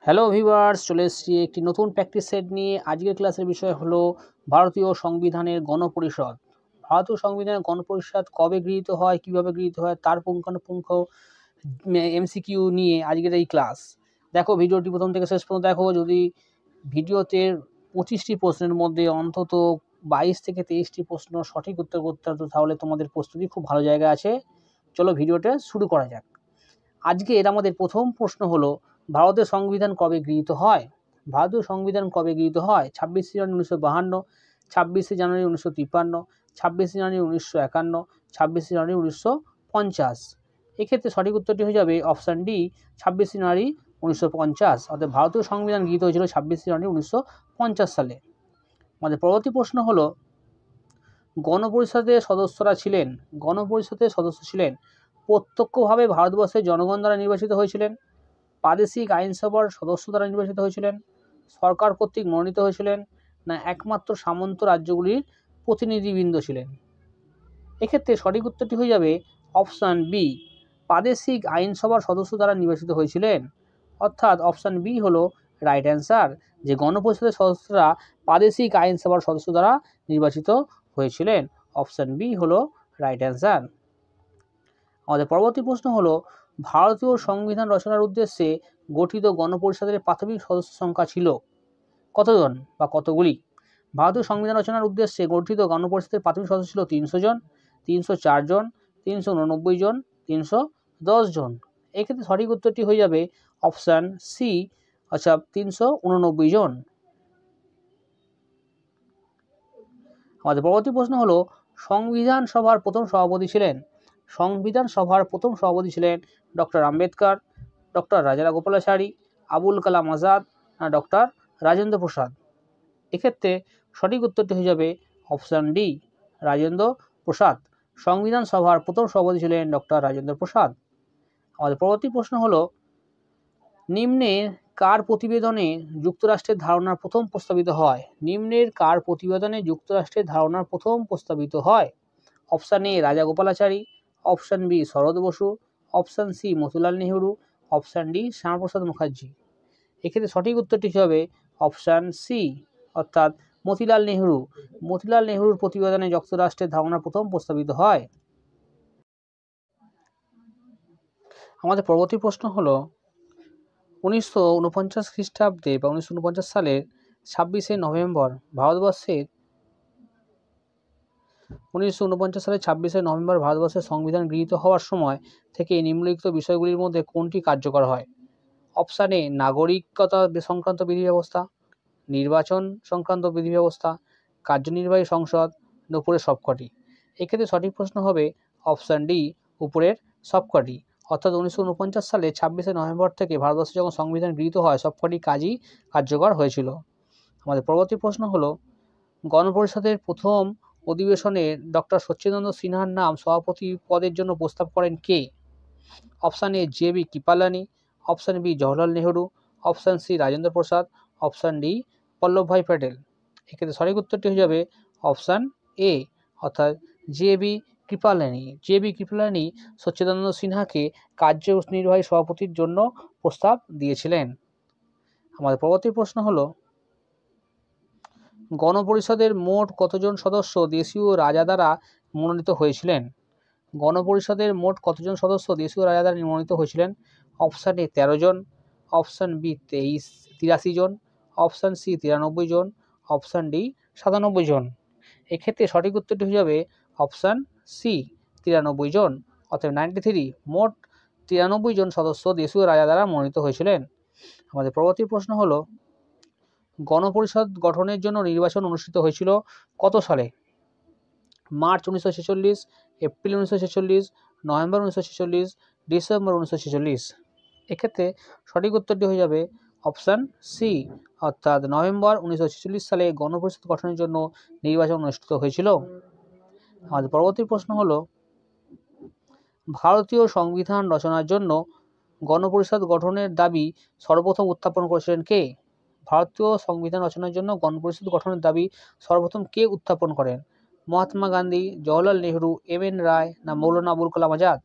Hello viewers, চলে এসেছি একটি নতুন প্র্যাকটিস সেট নিয়ে। আজকের ক্লাসের বিষয় হলো ভারতীয় সংবিধানের গণপরিষদ। ভারতীয় সংবিধানের গণপরিষদ কবে গৃহীত হয়, কিভাবে গৃহীত হয়, তার পুঙ্খানুপুঙ্খ এমসিকিউ নিয়ে আজকের এই ক্লাস। দেখো ভিডিওটি প্রথম থেকে শেষ পর্যন্ত দেখো। যদি ভিডিওতে 25টি প্রশ্নের মধ্যে অন্তত 22 থেকে 23টি প্রশ্ন সঠিক উত্তর করতে হতো, তাহলে তোমাদের প্রস্তুতি খুব ভালো জায়গায় আছে। চলো ভিডিওটা শুরু করা যাক। আজকের আমাদের প্রথম প্রশ্ন হলো, ভারতের সংবিধান কবে গৃহীত হয়? ভারতীয় সংবিধান কবে গৃহীত হয়? 26শে জানুয়ারি 1952, 26শে জানুয়ারি 1953, 26শে জানুয়ারি 1951, 26শে জানুয়ারি 1950। এক্ষেত্রে সঠিক উত্তরটি হয়ে যাবে অপশান ডি, 26শে জানুয়ারি 1950। অর্থাৎ ভারতীয় সংবিধান গৃহীত হয়েছিল 26শে জানুয়ারি 1950 সালে। আমাদের পরবর্তী প্রশ্ন হলো, গণপরিষদের সদস্য ছিলেন প্রত্যক্ষভাবে ভারতবর্ষের জনগণ দ্বারা নির্বাচিত হয়েছিলেন, প্রাদেশিক আইনসভার সদস্য দ্বারা নির্বাচিত হয়েছিলেন, সরকার কর্তৃক মনোনীত হয়েছিলেন, না একমাত্র সামন্ত রাজ্যগুলির প্রতিনিধিবৃন্দ ছিলেন? এক্ষেত্রে সঠিক উত্তরটি হয়ে যাবে অপশান বি, প্রাদেশিক আইনসভার সদস্য দ্বারা নির্বাচিত হয়েছিলেন। অর্থাৎ অপশান বি হলো রাইট অ্যান্সার, যে গণপরিষদের সদস্যরা প্রাদেশিক আইনসভার সদস্য দ্বারা নির্বাচিত হয়েছিলেন। অপশান বি হলো রাইট অ্যান্সার। আমাদের পরবর্তী প্রশ্ন হলো, ভারতীয় সংবিধান রচনার উদ্দেশ্যে গঠিত গণপরিষদের প্রাথমিক সদস্য সংখ্যা ছিল কতজন বা কতগুলি? ভারতীয় সংবিধান রচনার উদ্দেশ্যে গঠিত গণপরিষদের প্রাথমিক সদস্য ছিল 300 জন, 304 জন, 389 জন, 310 জন। এক্ষেত্রে সঠিক উত্তরটি হয়ে যাবে অপশান সি, অর্থাৎ 389 জন। আমাদের পরবর্তী প্রশ্ন হলো, সংবিধান সভার প্রথম সভাপতি ছিলেন ডক্টর আম্বেদকর, ডক্টর রাজা গোপালাচারী, আবুল কালাম আজাদ, না ডক্টর রাজেন্দ্র প্রসাদ? এক্ষেত্রে সঠিক উত্তরটি হয়ে যাবে অপশান ডি, রাজেন্দ্র প্রসাদ। সংবিধান সভার প্রথম সভাপতি ছিলেন ডক্টর রাজেন্দ্র প্রসাদ। আমাদের পরবর্তী প্রশ্ন হলো, নিম্নের কার প্রতিবেদনে যুক্তরাষ্ট্রের ধারণার প্রথম প্রস্তাবিত হয়? Option A Rajagopalachari, option B Sarat Bose, option C Motilal Nehru, option D Shyama Prasad Mukherjee. এক্ষেত্রে সঠিক উত্তরটি হবে অপশান সি, অর্থাৎ মতিলাল নেহেরুর প্রতিবেদনে যুক্তরাষ্ট্রের ধারণা প্রথম প্রস্তাবিত হয়। আমাদের পরবর্তী প্রশ্ন হলো, 1949 খ্রিস্টাব্দে বা 1949 সালের 26শে নভেম্বর ভারতবর্ষের ভারতবর্ষের সংবিধান গৃহীত হওয়ার সময় থেকে নিম্নলিখিত বিষয়গুলির মধ্যে কোনটি কার্যকর হয়? অপশান এ নাগরিকতা সংক্রান্ত বিধি ব্যবস্থা, নির্বাচন সংক্রান্ত বিধি ব্যবস্থা, কার্যনির্বাহী সংসদ, উপরের সবকটি। এক্ষেত্রে সঠিক প্রশ্ন হবে অপশান ডি, উপরের সবকটি। অর্থাৎ 1949 সালে 26শে নভেম্বর থেকে ভারতবর্ষে যখন সংবিধান গৃহীত হয়, সবকটি কাজই কার্যকর হয়েছিল। আমাদের পরবর্তী প্রশ্ন হলো, গণপরিষদের প্রথম অধিবেশনে ডক্টর সচ্চিদানন্দ সিনহার নাম সভাপতি পদের জন্য প্রস্তাব করেন কে? Option A J B. Kripalani, option B Jawaharlal Nehru, option C Rajendra Prasad, option D Vallabhbhai Patel. এক্ষেত্রে সঠিক উত্তরটি হয়ে যাবে অপশান এ, অর্থাৎ জে.বি. কৃপালানি সচ্চিদানন্দ সিনহাকে কার্যনির্বাহী সভাপতির জন্য প্রস্তাব দিয়েছিলেন। আমাদের পরবর্তী প্রশ্ন হলো, গণপরিষদের মোট কতজন সদস্য দেশীয় রাজা দ্বারা মনোনীত হয়েছিলেন? অপশান এ 13 জন, অপশান বি 83 জন, অপশান সি 93 জন, অপশান ডি 97 জন। এক্ষেত্রে সঠিক উত্তরটি হয়ে যাবে অপশান সি, 93 জন। অর্থাৎ 93, মোট 93 জন সদস্য দেশীয় রাজা দ্বারা মনোনীত হয়েছিলেন। আমাদের পরবর্তী প্রশ্ন হলো, গণপরিষদ গঠনের জন্য নির্বাচন অনুষ্ঠিত হয়েছিল কত সালে? March 1946, April 1946, November 1946, December 1946। এক্ষেত্রে সঠিক উত্তরটি হয়ে যাবে অপশান সি, অর্থাৎ নভেম্বর 1946 সালে গণপরিষদ গঠনের জন্য নির্বাচন অনুষ্ঠিত হয়েছিল। আমাদের পরবর্তী প্রশ্ন হলো, ভারতীয় সংবিধান রচনার জন্য গণপরিষদ গঠনের দাবি সর্বপ্রথম উত্থাপন করেছিলেন কে? ভারতীয় সংবিধান রচনার জন্য গণপরিষদ গঠনের দাবি সর্বপ্রথম কে উত্থাপন করেন? মহাত্মা গান্ধী, জওহরলাল নেহেরু, এম.এন. রায়, না মৌলানা আবুল কালাম আজাদ?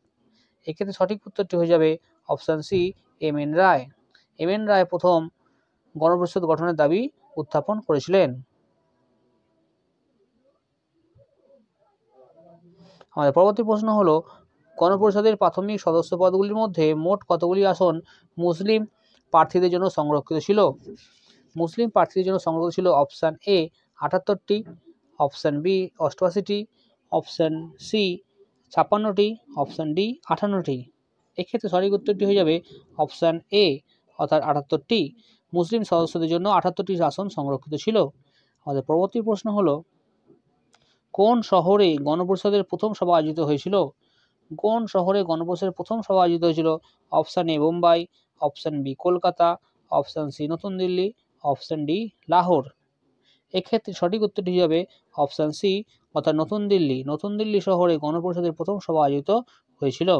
এক্ষেত্রে সঠিক উত্তরটি হয়ে যাবে অপশান সি, এম.এন. রায়। এম.এন. রায় প্রথম গণপরিষদ গঠনের দাবি উত্থাপন করেছিলেন? আমাদের পরবর্তী প্রশ্ন হলো, গণপরিষদের প্রাথমিক সদস্য পদগুলির মধ্যে মোট কতগুলি আসন মুসলিম প্রার্থীদের জন্য সংরক্ষিত ছিল? মুসলিম প্রার্থীদের জন্য সংরক্ষিত ছিল অপশান এ 78টি, অপশান বি 88টি, অপশান সি 56টি, অপশান ডি 58টি। এক্ষেত্রে সঠিক উত্তরটি হয়ে যাবে অপশান এ অর্থাৎ 78টি। মুসলিম সদস্যদের জন্য 78টি আসন সংরক্ষিত ছিল। আমাদের পরবর্তী প্রশ্ন হলো, কোন শহরে গণপরিষদের প্রথম সভা আয়োজিত হয়েছিল? কোন শহরে গণপরিষদের প্রথম সভা আয়োজিত হয়েছিল? Option A Bombay, option B Kolkata, option C নতুন দিল্লি, অপশান ডি লাহোর। এক্ষেত্রে সঠিক উত্তরটি হবে অপশান সি অর্থাৎ নতুন দিল্লি। নতুন দিল্লি শহরে গণপরিষদের প্রথম সভা আয়োজিত হয়েছিল।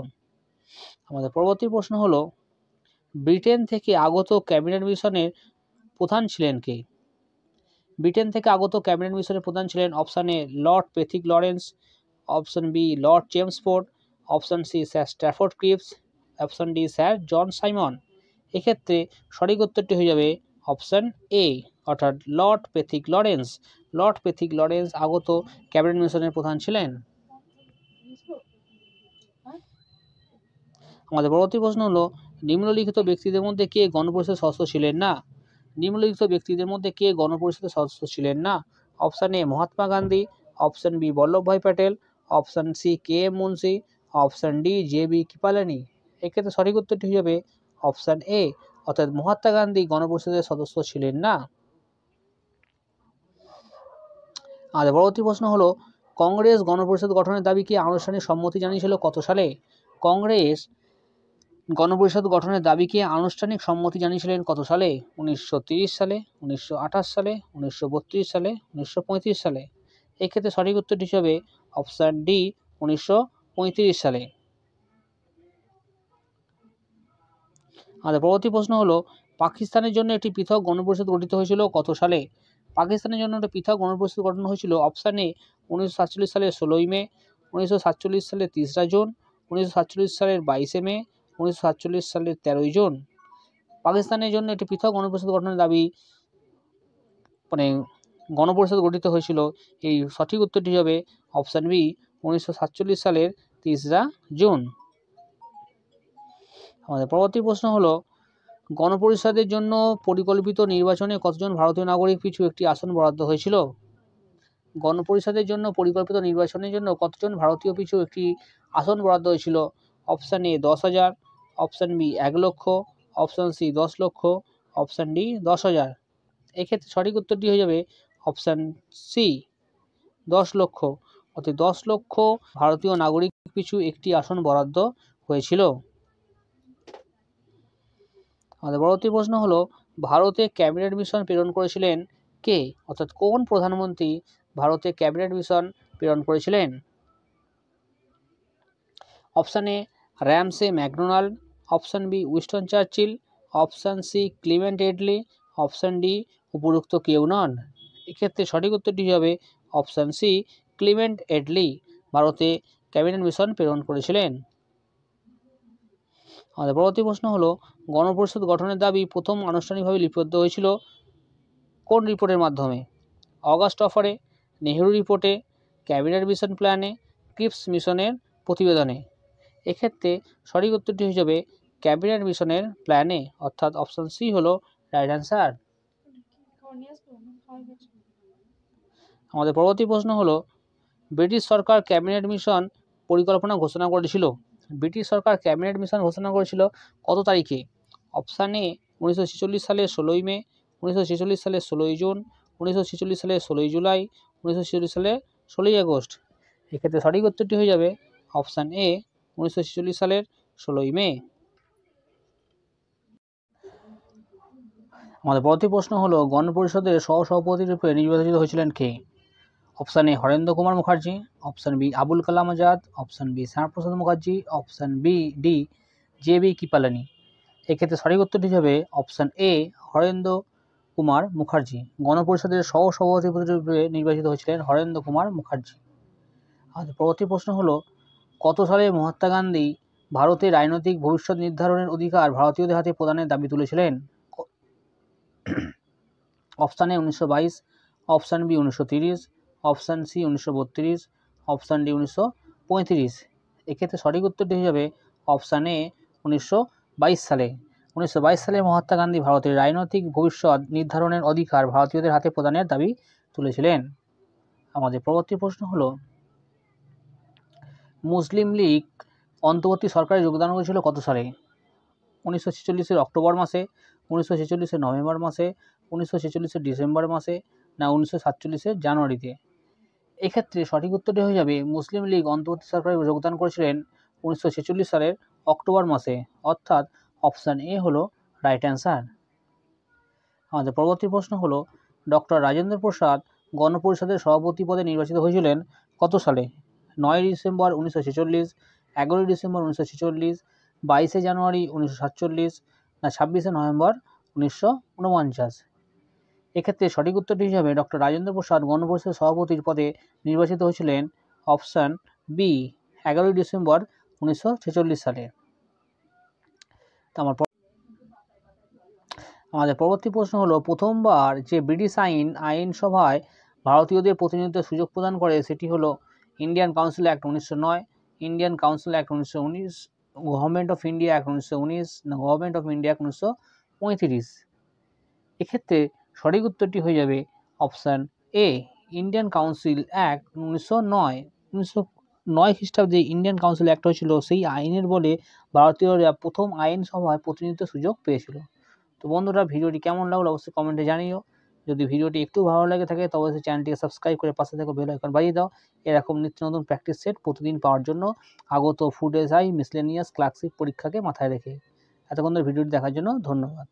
আমাদের পরবর্তী প্রশ্ন হলো, ব্রিটেন থেকে আগত ক্যাবিনেট মিশনের প্রধান ছিলেন কে? ব্রিটেন থেকে আগত ক্যাবিনেট মিশনের প্রধান ছিলেন option A Lord Pethick Lawrence, option B Lord Chelmsford, option C sir Stafford Cripps, option D sir John Simon. এক্ষেত্রে সঠিক উত্তরটি হয়ে যাবে অপশান এ অর্থাৎ Lord Pethick Lawrence. Lord Pethick Lawrence আগত ক্যাবিনেট মিশনের প্রধান ছিলেন। আমাদের পরবর্তী প্রশ্ন হলো, নিম্নলিখিত ব্যক্তিদের মধ্যে কে গণপরিষদের সদস্য ছিলেন না? নিম্নলিখিত ব্যক্তিদের মধ্যে কে গণপরিষদের সদস্য ছিলেন না? Option A Mahatma Gandhi, option B Vallabhbhai Patel, option C K M Munshi, option D J B Kripalani. এক্ষেত্রে সঠিক উত্তরটি হয়ে যাবে অপশান এ অর্থাৎ মহাত্মা গান্ধী গণপরিষদের সদস্য ছিলেন না। আমাদের পরবর্তী প্রশ্ন হলো, কংগ্রেস গণপরিষদ গঠনের দাবিকে আনুষ্ঠানিক সম্মতি জানিয়েছিল কত সালে? কংগ্রেস গণপরিষদ গঠনের দাবিকে আনুষ্ঠানিক সম্মতি জানিয়েছিলেন কত সালে? 1930 সালে, 1928 সালে, 1932 সালে, 1935 সালে। এক্ষেত্রে সঠিক উত্তরটি হিসেবে অপশান ডি 1935 সালে। আমাদের পরবর্তী প্রশ্ন হলো, পাকিস্তানের জন্য একটি পৃথক গণপরিষদ গঠিত হয়েছিল কত সালে? পাকিস্তানের জন্য একটি পৃথক গণপরিষদ গঠন হয়েছিল অপশান এ 1947 সালের 16ই মে, 1947 সালের 3রা জুন, 1947 সালের 22শে মে, 1947 সালের 13ই জুন। পাকিস্তানের জন্য একটি পৃথক গণপরিষদ গঠনের দাবি গণপরিষদ গঠিত হয়েছিল। এই সঠিক উত্তরটি হবে অপশান বি 1947 সালের 3রা জুন। আমাদের পরবর্তী প্রশ্ন হলো, গণপরিষদের জন্য পরিকল্পিত নির্বাচনে কতজন ভারতীয় নাগরিক পিছু একটি আসন বরাদ্দ হয়েছিল? গণপরিষদের জন্য পরিকল্পিত নির্বাচনের জন্য কতজন ভারতীয় পিছু একটি আসন বরাদ্দ হয়েছিল? অপশান এ 10,000, অপশান বি 1 লক্ষ, অপশান সি 10 লক্ষ, অপশান ডি 10,000। এক্ষেত্রে সঠিক উত্তরটি হয়ে যাবে অপশান সি 10 লক্ষ অর্থাৎ 10 লক্ষ ভারতীয় নাগরিক পিছু একটি আসন বরাদ্দ হয়েছিল। আমাদের পরবর্তী প্রশ্ন হলো, ভারতে ক্যাবিনেট মিশন প্রেরণ করেছিলেন কে? অর্থাৎ কোন প্রধানমন্ত্রী ভারতে ক্যাবিনেট মিশন প্রেরণ করেছিলেন? Option A Ramsay MacDonald, option B Winston Churchill, option C Clement Attlee, option D উপরোক্ত কেউ নন। এক্ষেত্রে সঠিক উত্তরটি হবে অপশান সি ক্লিমেন্ট এটলি ভারতে ক্যাবিনেট মিশন প্রেরণ করেছিলেন। আমাদের পরবর্তী প্রশ্ন হলো, গণপরিষদ গঠনের দাবি প্রথম আনুষ্ঠানিকভাবে লিপিবদ্ধ হয়েছিল কোন রিপোর্টের মাধ্যমে? অগাস্ট অফারে, নেহেরু রিপোর্টে, ক্যাবিনেট মিশন প্ল্যানে, ক্রিপস মিশনের প্রতিবেদনে। এক্ষেত্রে সঠিক উত্তরটি হিসেবে ক্যাবিনেট মিশনের প্ল্যানে অর্থাৎ অপশান সি হলো রাইট অ্যান্সার। আমাদের পরবর্তী প্রশ্ন হলো, ব্রিটিশ সরকার ক্যাবিনেট মিশন পরিকল্পনা ঘোষণা করেছিল। ব্রিটিশ সরকার ক্যাবিনেট মিশন ঘোষণা করেছিল কত তারিখে? অপশান এ 1946 সালের 16ই মে, 1946 সালের 16ই জুন, 1946 সালের 16ই জুলাই, 1946 সালের 16ই আগস্ট। এক্ষেত্রে সঠিক উত্তরটি হয়ে যাবে অপশান এ 1946 সালের 16ই মে। আমাদের পরবর্তী প্রশ্ন হলো, গণপরিষদের সহসভাপতি রূপে নির্বাচিত হয়েছিলেন কে? Option A Harendra Kumar Mukherjee, option B Abul Kalam Azad, option B Shyama Prasad Mukherjee, option D J B Kripalani. এক্ষেত্রে সঠিক উত্তরটি হবে অপশান এ হরেন্দ্র কুমার মুখার্জি। গণপরিষদের সহসভাপতি রূপে নির্বাচিত হয়েছিলেন হরেন্দ্র কুমার মুখার্জি। আর পরবর্তী প্রশ্ন হলো, কত সালে মহাত্মা গান্ধী ভারতের রাজনৈতিক ভবিষ্যৎ নির্ধারণের অধিকার ভারতীয়দের হাতে প্রদানের দাবি তুলেছিলেন? Option A 1922, option B 1930, option C 1932, option D 1935। এক্ষেত্রে সঠিক উত্তরটি হয়ে যাবে অপশান এ 1922 সালে। 1922 সালে মহাত্মা গান্ধী ভারতের রাজনৈতিক ভবিষ্যৎ নির্ধারণের অধিকার ভারতীয়দের হাতে প্রদানের দাবি তুলেছিলেন। আমাদের পরবর্তী প্রশ্ন হলো, মুসলিম লীগ অন্তর্বর্তী সরকারে যোগদান করেছিল কত সালে? 1946-এর অক্টোবর মাসে, 1946-এর নভেম্বর মাসে, 1946-এর ডিসেম্বর মাসে, না 1947-এর জানুয়ারিতে? এক্ষেত্রে সঠিক উত্তরটি হয়ে যাবে মুসলিম লীগ অন্তর্বর্তী সরকারে যোগদান করেছিলেন 1946 সালের অক্টোবর মাসে, অর্থাৎ অপশান এ হলো রাইট অ্যান্সার। আমাদের পরবর্তী প্রশ্ন হলো, ডক্টর রাজেন্দ্র প্রসাদ গণপরিষদের সভাপতি পদে নির্বাচিত হয়েছিলেন কত সালে? 9 ডিসেম্বর 1946, 11 ডিসেম্বর 1946, 22 জানুয়ারি 1947, না 26 নভেম্বর 1949? এক্ষেত্রে সঠিক উত্তরটি হিসাবে ডক্টর রাজেন্দ্র প্রসাদ গণপরিষদের সভাপতির পদে নির্বাচিত হয়েছিলেন অপশান বি 11 ডিসেম্বর 1946 সালে। আমাদের পরবর্তী প্রশ্ন হলো, প্রথমবার যে ব্রিটিশ আইনসভায় ভারতীয়দের প্রতিনিধিত্বের সুযোগ প্রদান করে সেটি হলো Indian council act 1909, Indian council act 1919, government of India act 1919, না গভর্নমেন্ট অফ ইন্ডিয়া অ্যাক্ট 1935? এক্ষেত্রে সঠিক উত্তরটি হয়ে যাবে অপশান এ ইন্ডিয়ান কাউন্সিল অ্যাক্ট 1909। 1909 খ্রিস্টাব্দে ইন্ডিয়ান কাউন্সিল অ্যাক্ট হয়েছিল, সেই আইনের বলে ভারতীয়রা প্রথম আইনসভায় প্রতিনিধিত্বের সুযোগ পেয়েছিল। তো বন্ধুরা, ভিডিওটি কেমন লাগলো অবশ্যই কমেন্টে জানিও। যদি ভিডিওটি একটু ভালো লাগে থাকে তবে অবশ্যই চ্যানেলটিকে সাবস্ক্রাইব করে পাশে থেকে বেল আইকন বাজিয়ে দাও এরকম নিত্য নতুন প্র্যাকটিস সেট প্রতিদিন পাওয়ার জন্য, আগত ফুড এসআই মিসলেনিয়াস ক্লার্কশিপ পরীক্ষাকে মাথায় রেখে। এতক্ষণ ধরে ভিডিওটি দেখার জন্য ধন্যবাদ।